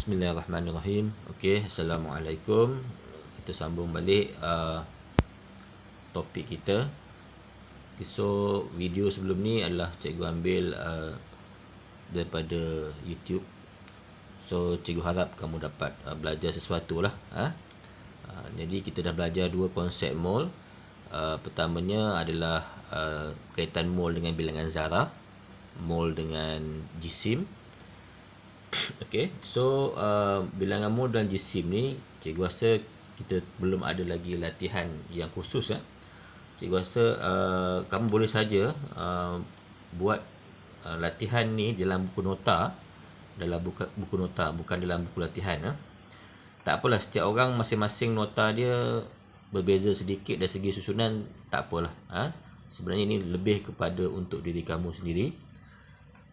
Bismillahirrahmanirrahim. Okey, Assalamualaikum. Kita sambung balik topik kita. Okay, so video sebelum ni adalah cikgu ambil daripada YouTube. So cikgu harap kamu dapat belajar sesuatu lah. Jadi kita dah belajar dua konsep mol. Pertamanya adalah kaitan mol dengan bilangan zarah, mol dengan jisim. Okay, so bilangan mol dan jisim ni cikgu rasa kita belum ada lagi latihan yang khusus ya. Cikgu rasa kamu boleh saja buat latihan ni dalam buku nota, buku nota, bukan dalam buku latihan. Tak apalah, setiap orang masing-masing nota dia berbeza sedikit dari segi susunan, tak apalah. Sebenarnya ini lebih kepada untuk diri kamu sendiri.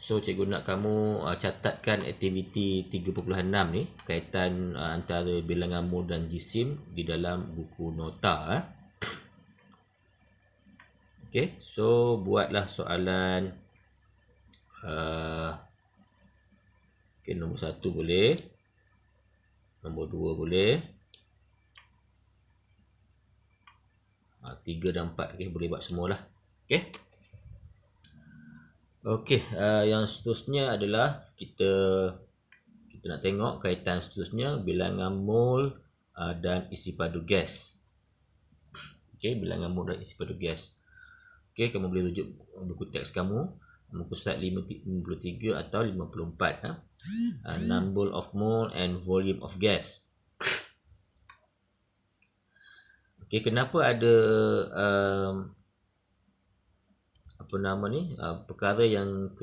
So cikgu nak kamu catatkan aktiviti 3.6 ni, kaitan antara bilangan mol dan jisim di dalam buku nota. Okay, so buatlah soalan okay, nombor 1 boleh, nombor 2 boleh, 3 dan 4 okay, boleh buat semualah. Okay. Okey, yang seterusnya adalah kita nak tengok kaitan seterusnya bilangan mol dan isi padu gas. Okey, bilangan mol dan isi padu gas. Okey, kamu boleh rujuk buku teks kamu, muka surat 53 atau 54. Number of mole and volume of gas. Okey, kenapa ada perkara yang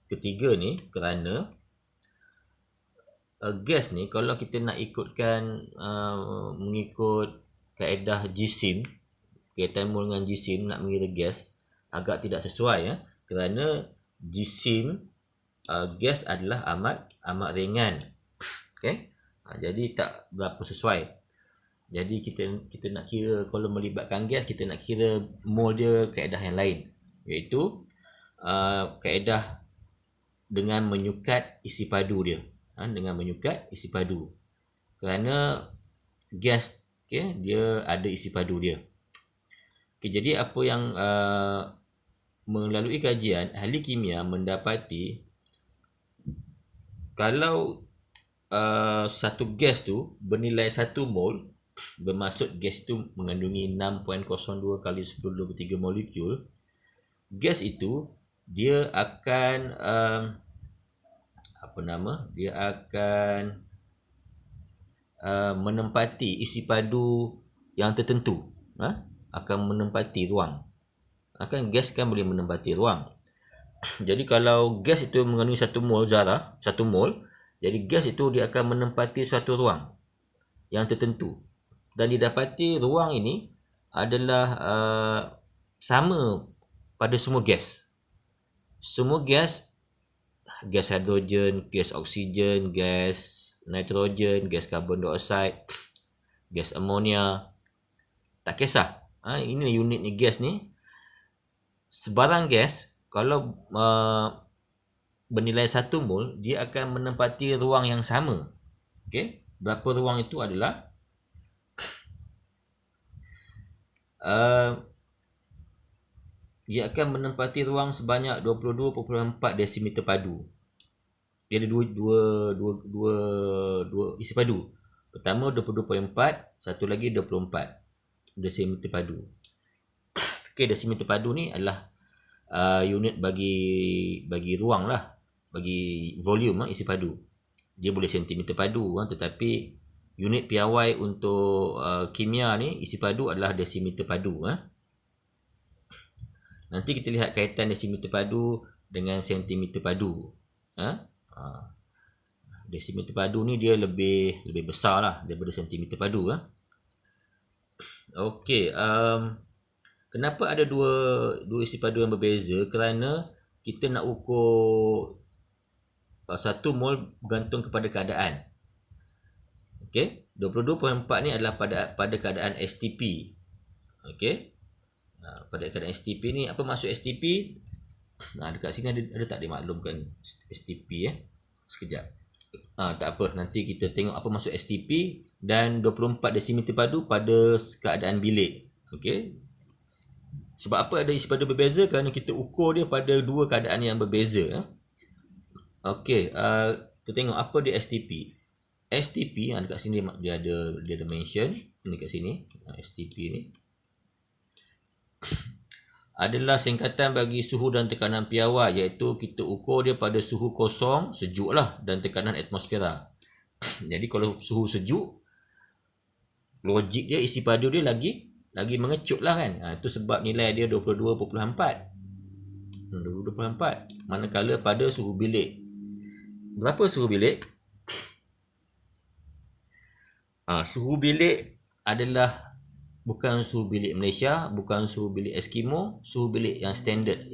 ketiga ni? Kerana gas ni kalau kita nak ikutkan mengikut kaedah jisim, kaitan mol dengan jisim, nak mengira gas agak tidak sesuai ya, kerana jisim gas adalah amat ringan. Okey, jadi tak berapa sesuai. Jadi kita nak kira, kalau melibatkan gas, kita nak kira mol dia kaedah yang lain, iaitu kaedah dengan menyukat isi padu dia. Dengan menyukat isi padu, kerana gas dia ada isi padu dia. Jadi apa yang melalui kajian, ahli kimia mendapati kalau satu gas tu bernilai 1 mol, bermaksud gas itu mengandungi 6.02 kali 1023 molekul. Gas itu dia akan menempati isi padu yang tertentu, akan menempati ruang. Gas kan boleh menempati ruang. Jadi kalau gas itu mengandungi 1 mol zarah, 1 mol, jadi gas itu dia akan menempati satu ruang yang tertentu. Dan didapati ruang ini adalah sama pada semua gas. Semua gas hidrogen, gas oksigen, gas nitrogen, gas karbon dioksida, gas amonia, tak kisah. Ini unit ni, gas ni. Sebarang gas kalau bernilai 1 mol, dia akan menempati ruang yang sama. Okey, berapa ruang itu adalah dia akan menempati ruang sebanyak 22.4 desimeter padu. Dia ada dua isi padu. Pertama 22.4, satu lagi 24 desimeter padu. Okey, desimeter padu ni adalah unit bagi ruang lah, bagi volume isi padu. Dia boleh sentimeter padu, tetapi unit piawai untuk kimia ni, isi padu adalah desimeter padu. Nanti kita lihat kaitan desimeter padu dengan sentimeter padu. Desimeter padu ni dia lebih besar lah daripada sentimeter padu. Okey, kenapa ada dua isi padu yang berbeza? Kerana kita nak ukur 1 mol bergantung kepada keadaan. Okey, 22.4 ni adalah pada keadaan STP. Okey, pada keadaan STP ni, apa maksud STP? Dekat sini ada tak dimaklumkan STP Sekejap. Tak apa, nanti kita tengok apa maksud STP dan 24 desimeter padu pada keadaan bilik. Okey. Sebab apa ada isi padu berbeza? Kerana kita ukur dia pada dua keadaan yang berbeza. Okey, kita tengok apa dia STP. STP dekat sini dia ada mention dekat sini. STP ni adalah singkatan bagi suhu dan tekanan piawai, iaitu kita ukur dia pada suhu kosong, sejuk lah, dan tekanan atmosfera. Jadi kalau suhu sejuk, logik dia, isi padu dia lagi mengecut lah kan. Itu sebab nilai dia 22.4. 22.4. Manakala pada suhu bilik, berapa suhu bilik? Suhu bilik adalah bukan suhu bilik Malaysia, bukan suhu bilik Eskimo, suhu bilik yang standard,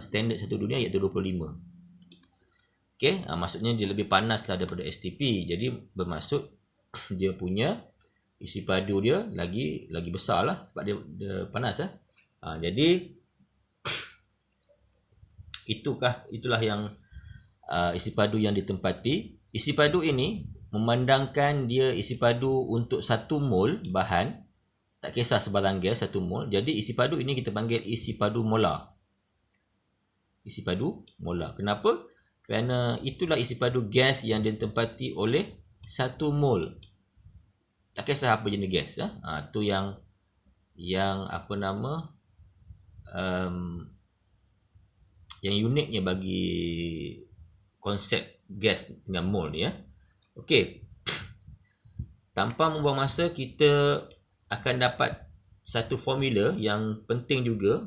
standard satu dunia, iaitu 25. Okey, maksudnya dia lebih panas lah daripada STP. Jadi bermaksud dia punya isi padu dia lagi besar lah sebab dia panas lah. Jadi itulah yang isi padu yang ditempati. Isi padu ini memandangkan dia isi padu untuk 1 mol bahan, tak kisah sebarang gas, 1 mol. Jadi isi padu ini kita panggil isi padu molar. Isi padu molar. Kenapa? Kerana itulah isi padu gas yang ditempati oleh 1 mol. Tak kisah apa jenis gas. Itu yang apa nama, yang uniknya bagi konsep gas dengan mol ni. Okey. Tanpa membuang masa, kita akan dapat satu formula yang penting juga.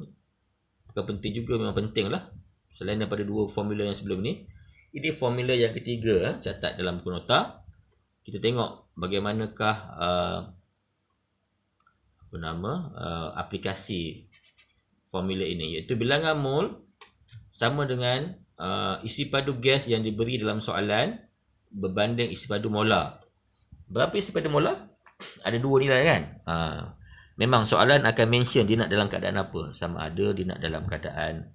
Bukan penting juga, memang penting lah. Selain daripada dua formula yang sebelum ni, ini formula yang ketiga. Catat dalam buku nota. Kita tengok bagaimanakah aplikasi formula ini, iaitu bilangan mol sama dengan isi padu gas yang diberi dalam soalan berbanding isi padu molar. Berapa isi padu molar? Ada dua nilai kan. Memang soalan akan mention dia nak dalam keadaan apa. Sama ada dia nak dalam keadaan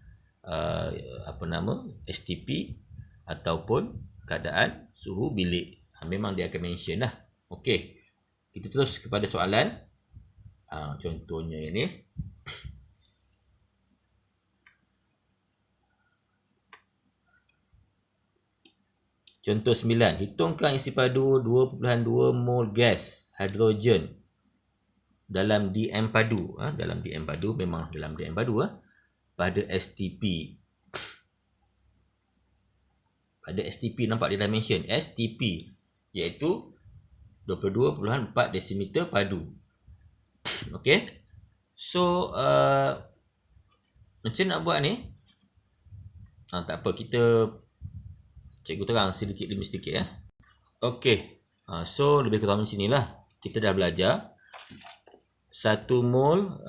STP ataupun keadaan suhu bilik. Memang dia akan mention lah. Okey, kita terus kepada soalan. Contohnya ini. Contoh 9. Hitungkan isi padu 2.2 mol gas hidrogen dalam DM padu. Dalam DM padu, memang dalam DM padu pada STP. Pada STP, nampak dia dah mention STP, iaitu 22.4 desimeter padu. Okey. So macam nak buat ni? Tak apa, kita cikgu terang sedikit demi sedikit. Okey. So lebih kurang macam sinilah. Kita dah belajar 1 mol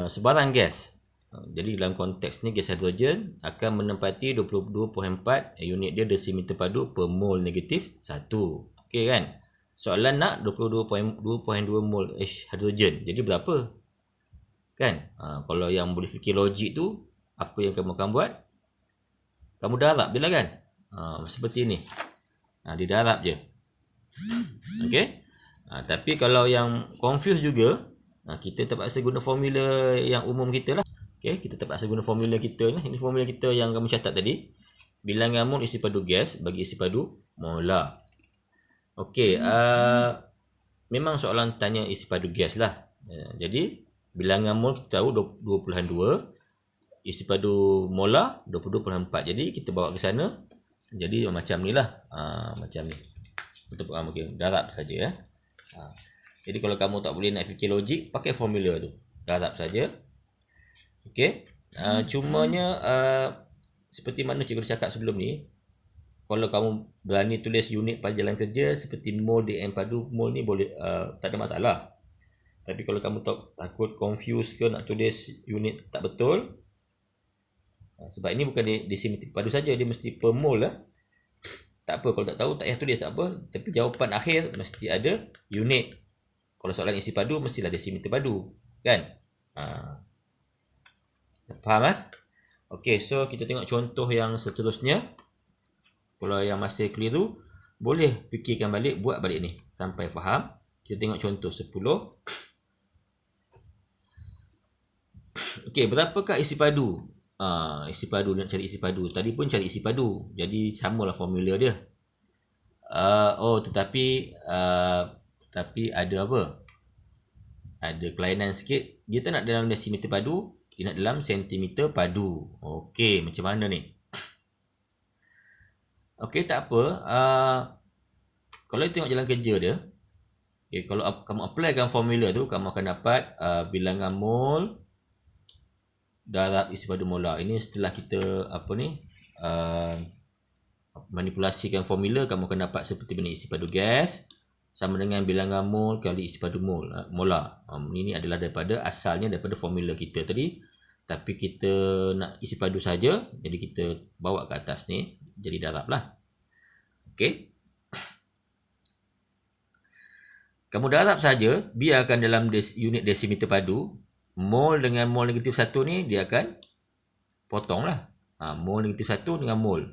sebarang gas. Jadi dalam konteks ni gas hidrogen akan menempati 22.4 unit dia desimeter padu per mol negatif 1. Okey kan? Soalan nak 22.2 mol hidrogen. Jadi berapa? Kan? Kalau yang boleh fikir logik tu, apa yang kamu akan buat? Kamu darab je lah kan? Seperti ni. Dia darab je. Okey? Tapi kalau yang confuse juga, kita terpaksa guna formula yang umum kita lah. Okey, kita terpaksa guna formula kita ni. Ini formula kita yang kamu catat tadi. Bilangan mol isi padu gas bagi isi padu molar. Okey, memang soalan tanya isi padu gas lah. Jadi bilangan mol kita tahu 2.2, isi padu molar 22.4. Jadi kita bawa ke sana. Jadi macam ni lah. Macam ni. Untuk mungkin darab saja. Jadi kalau kamu tak boleh nak fikir logik, pakai formula tu. Darab saja. Okey. Cumanya seperti mana cikgu cakap sebelum ni, kalau kamu berani tulis unit pada jalan kerja seperti mol DM padu, mol ni boleh, tak ada masalah. Tapi kalau kamu takut confuse ke nak tulis unit tak betul, sebab ini bukan desimeter padu saja, dia mesti per mol lah. Tak apa, kalau tak tahu tak payah tulis, tak apa. Tapi jawapan akhir mesti ada unit. Kalau soalan isi padu mestilah desimeter padu, kan? Faham Okey, so kita tengok contoh yang seterusnya. Kalau yang masih keliru, boleh fikirkan balik, buat balik ni sampai faham. Kita tengok contoh 10. Okey, berapakah isi padu? Isi padu, nak cari isi padu. Tadi pun cari isi padu. Jadi samalah formula dia. Tetapi ada apa? Ada kelainan sikit. Dia tak nak dalam desimeter padu, dia nak dalam sentimeter padu. Okey, macam mana ni? Okey, tak apa. Kalau tengok jalan kerja dia, okay, kalau kamu applykan formula tu, kamu akan dapat bilangan mol darab isi padu molar. Ini setelah kita manipulasikan formula, kamu akan dapat seperti ini. Isi padu gas sama dengan bilangan mol kali isi padu molar. Ini adalah asalnya daripada formula kita tadi, tapi kita nak isi padu saja, jadi kita bawa ke atas ni, jadi darab lah. Okey, kamu darab saja, biarkan dalam unit desimeter padu. Mol dengan mol negatif 1 ni dia akan potong lah. Mol negatif 1 dengan mol.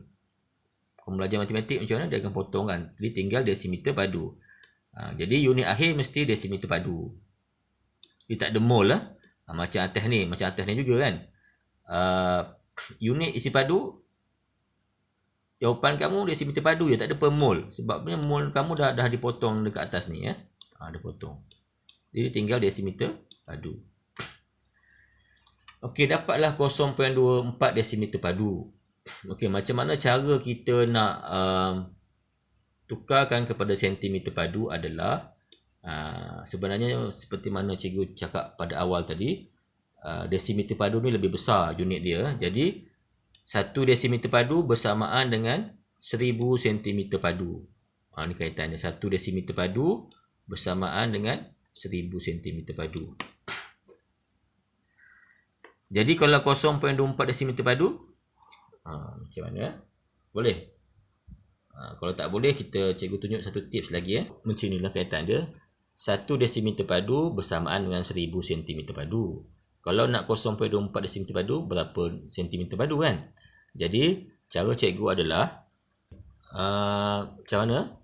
Kamu belajar matematik macam mana, dia akan potong kan. Jadi tinggal desimeter padu. Jadi unit akhir mesti desimeter padu. Dia tak ada mol lah. Macam atas ni juga kan. Unit isi padu, jawapan kamu desimeter padu je, tak ada per mol. Sebabnya mol kamu dah dipotong dekat atas ni ya. Dah potong. Jadi tinggal desimeter padu. Okey, dapatlah 0.24 desimeter padu. Okey, macam mana cara kita nak tukarkan kepada sentimeter padu adalah sebenarnya seperti mana cikgu cakap pada awal tadi, desimeter padu ni lebih besar unit dia. Jadi 1 desimeter padu bersamaan dengan 1000 sentimeter padu. Ni kaitannya, 1 desimeter padu bersamaan dengan 1000 sentimeter padu. Jadi kalau 0.24 desimeter padu, macam mana? Boleh? Kalau tak boleh, cikgu tunjuk satu tips lagi. Macam inilah kaitan dia. 1 desimeter padu bersamaan dengan 1000 sentimeter padu. Kalau nak 0.24 desimeter padu, berapa sentimeter padu kan? Jadi, cara cikgu adalah, macam mana?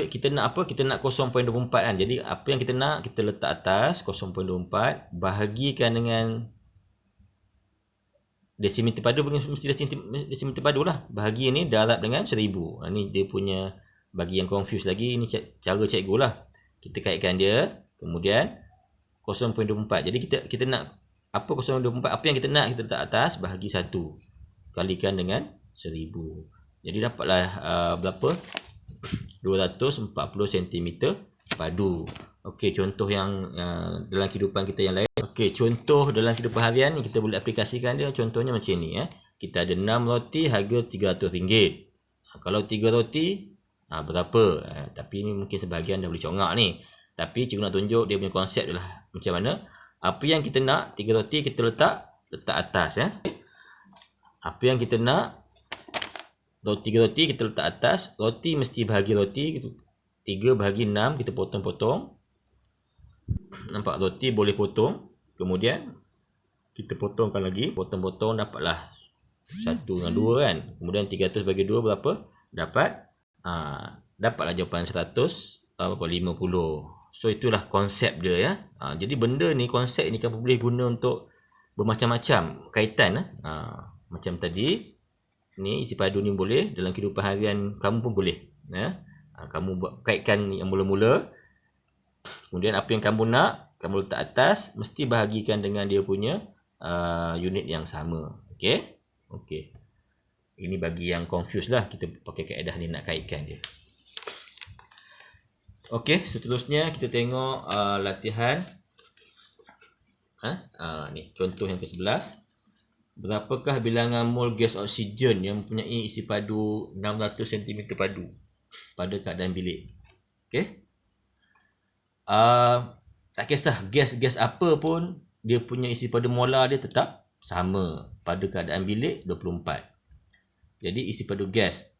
Kita nak 0.24 kan? Jadi, apa yang kita nak, kita letak atas 0.24, bahagikan dengan desimeter padu, mesti desimeter padu lah. Bahagi ni darab dengan 1000. Ni dia punya, bagi yang confuse lagi, ni cara cikgu lah. Kita kaitkan dia, kemudian 0.24. Jadi kita nak apa 0.24, apa yang kita nak, kita letak atas, bahagi 1, kalikan dengan 1000. Jadi dapatlah berapa? 240 cm padu. Okey, contoh yang dalam kehidupan kita yang lain. Okey, contoh dalam kehidupan harian ni kita boleh aplikasikan dia. Contohnya macam ni Kita ada 6 roti harga RM300. Kalau 3 roti berapa? Tapi ni mungkin sebahagian dah boleh congak ni. Tapi cikgu nak tunjuk dia punya konsep adalah macam mana. Apa yang kita nak, 3 roti kita letak atas Apa yang kita nak, 3 roti kita letak atas. Roti mesti bahagi roti. 3 bahagi 6 kita potong-potong. Nampak, roti boleh potong. Kemudian kita potongkan lagi. Potong-potong dapatlah 1 dengan 2 kan. Kemudian 300 bagi 2 berapa? Dapatlah jawapan 150. So itulah konsep dia Jadi benda ni, konsep ni kan boleh guna untuk bermacam-macam kaitan macam tadi ni, isi padu ni boleh dalam kehidupan harian kamu pun boleh kamu buat kaitkan yang mula-mula. Kemudian apa yang kamu nak, kamu letak atas, mesti bahagikan dengan dia punya unit yang sama. Okey. Ini bagi yang confuse lah, kita pakai kaedah ni nak kaitkan dia. Okey, seterusnya kita tengok latihan. Ni contoh yang ke-11. Berapakah bilangan mol gas oksigen yang mempunyai isi padu 600 cm padu pada keadaan bilik? Okey. Tak kisah gas apa pun, dia punya isi padu molar dia tetap sama pada keadaan bilik 24. Jadi isi padu gas.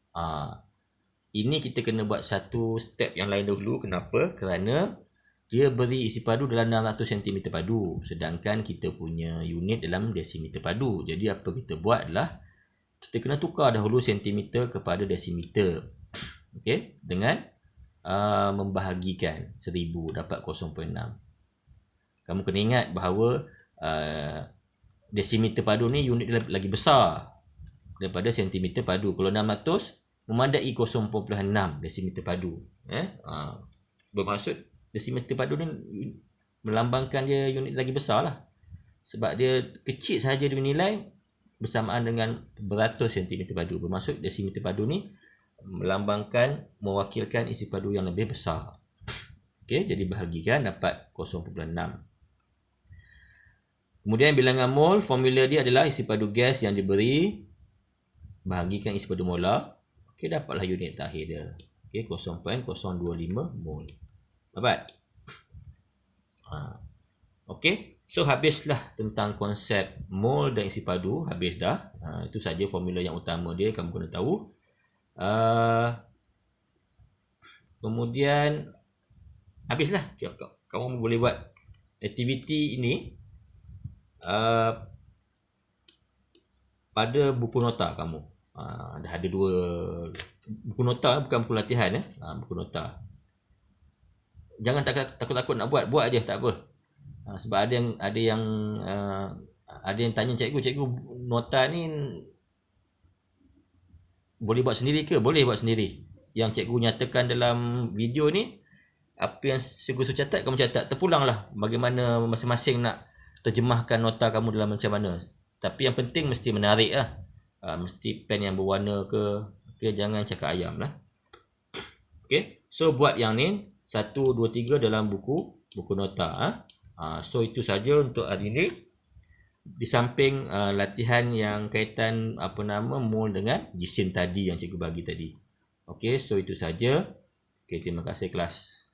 Ini kita kena buat satu step yang lain dahulu. Kenapa? Kerana dia beri isi padu dalam 600 cm padu. Sedangkan kita punya unit dalam desimeter padu. Jadi apa kita buat adalah kita kena tukar dahulu sentimeter kepada desimeter. Okey, dengan membahagikan 1000 dapat 0.6. Kamu kena ingat bahawa desimeter padu ni unit dia lagi besar daripada sentimeter padu. Kalau 600 memandai 0.6 desimeter padu. Bermaksud desimeter padu ni melambangkan dia unit lagi besar lah. Sebab dia kecil sahaja dia nilai bersamaan dengan beratus sentimeter padu. Bermaksud desimeter padu ni melambangkan, mewakilkan isi padu yang lebih besar. Okey, jadi bahagikan dapat 0.6. Kemudian bilangan mol, formula dia adalah isi padu gas yang diberi bahagikan isi padu molar. Okey, dapatlah unit terakhir dia. Okey, 0.025 mol. Dapat? Okey, so habislah tentang konsep mol dan isi padu. Habis dah. Itu saja formula yang utama dia, kamu kena tahu. Kemudian habislah. Kamu boleh buat aktiviti ini pada buku nota kamu. Dah ada 2 buku nota, bukan buku latihan buku nota. Jangan takut-takut nak buat aje, tak apa. Sebab ada yang tanya cikgu nota ni boleh buat sendiri ke? Boleh buat sendiri. Yang cikgu nyatakan dalam video ni, apa yang cikgu suruh catat, kamu catat. Terpulanglah bagaimana masing-masing nak terjemahkan nota kamu dalam macam mana. Tapi yang penting mesti menarik lah. Mesti pen yang berwarna ke. Okay, jangan cakap ayam lah. Okay, so buat yang ni 1, 2, 3 dalam buku nota. So itu saja untuk hari ini. Di samping latihan yang kaitan mol dengan jisim tadi yang cikgu bagi tadi. Okay, so itu saja. Okay, terima kasih kelas.